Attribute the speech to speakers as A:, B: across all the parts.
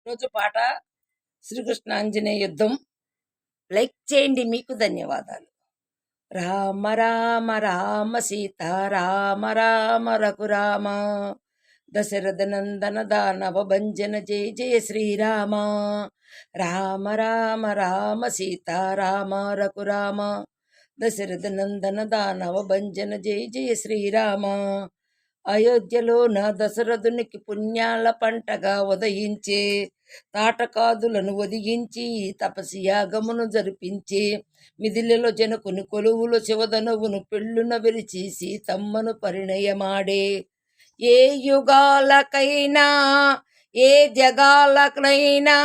A: రోజు పాట శ్రీకృష్ణ ఆంజనేయ యుద్ధం. లైక్ చేయండి. మీకు ధన్యవాదాలు. రామ రామ రామ సీత రామ రామ రఘురామ దశరథ నందన దానవ భంజన జయ జయ శ్రీరామ. రామ రామ రామ సీత రామ రఘురామ దశరథ నందన దానవ భంజన జయ జయ శ్రీరామ. అయోధ్యలో నా దశరథునికి పుణ్యాల పంటగా ఉదయించే తాటకాదులను ఒదిగించి తపసి యాగమును జరిపించి మిదిలిలో జనకుని కొలువులు శివధనువును పెళ్ళున విరిచి సీతమ్మను పరిణయమాడే. ఏ యుగాలకైనా ఏ జగాలకైనా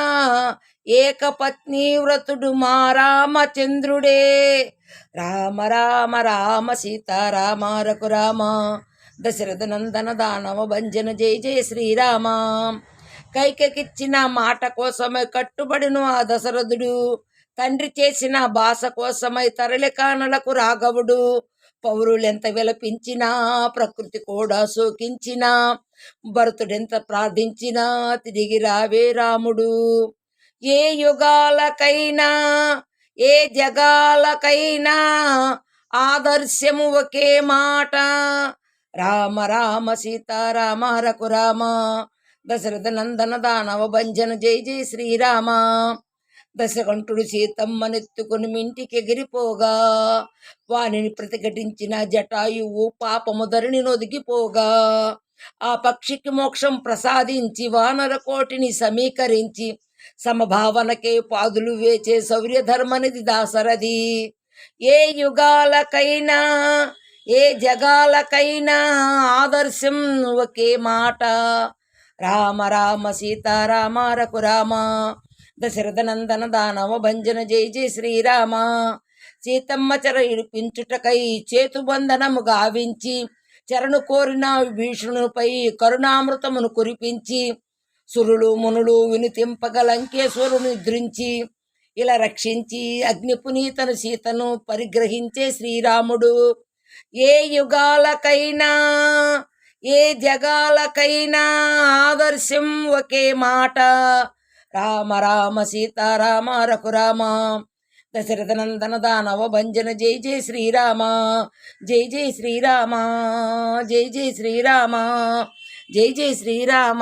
A: ఏకపత్ని వ్రతుడు మా రామచంద్రుడే. రామ రామ రామ సీతారామ రఘురామ దశరథ నందన దానవ భంజన జయ జయ శ్రీరామ. కైకకిచ్చిన మాట కోసమై కట్టుబడిను ఆ దశరథుడు, తండ్రి చేసిన భాష కోసమై తరలికానలకు రాఘవుడు. పౌరులెంత విలపించినా ప్రకృతి కూడా శోకించినా భరతుడెంత ప్రార్థించినా తిరిగి రావే రాముడు. ఏ యుగాలకైనా ఏ జగాలకైనా ఆదర్శము ఒకే మాట. రామ రామ సీతారామ రఘురామ దశరథ నందన దానవ భంజన జయ జయ శ్రీరామ. దశకంఠుడు సీతమ్మనెత్తుకుని మింటికి ఎగిరిపోగా వానిని ప్రతిఘటించిన జటాయువు పాపము ధరణి నొదిగిపోగా ఆ పక్షికి మోక్షం ప్రసాదించి వానర కోటిని సమీకరించి సమభావనకే పాదులు వేచే శౌర్యధర్మనిది దాసరథి. ఏ యుగాలకైనా ఏ జగాలకైనా ఆదర్శం ఒకే మాట. రామ రామ సీతారామ రఘురామ దశరథ నందన దానవ భంజన జయ జయ శ్రీరామ. సీతమ్మ చెర ఇడిపించుటకై చేతుబంధనము గావించి చెరను కోరిన భీషణునిపై కరుణామృతమును కురిపించి సురులు మునులు వినుతింపగలంకేశ్వరుని నిద్రించి ఇలా రక్షించి అగ్నిపునీతను సీతను పరిగ్రహించే శ్రీరాముడు. ఏ యుగాలకైనా ఏ జగాలకైనా ఆదర్శం ఒకే మాట. రామ రామ సీతారామ రఘురామ దశరథ నందన దానవ భంజన జయ జయ శ్రీరామ. జయ జయ శ్రీరామ జయ జయ శ్రీరామ జయ జయ శ్రీరామ.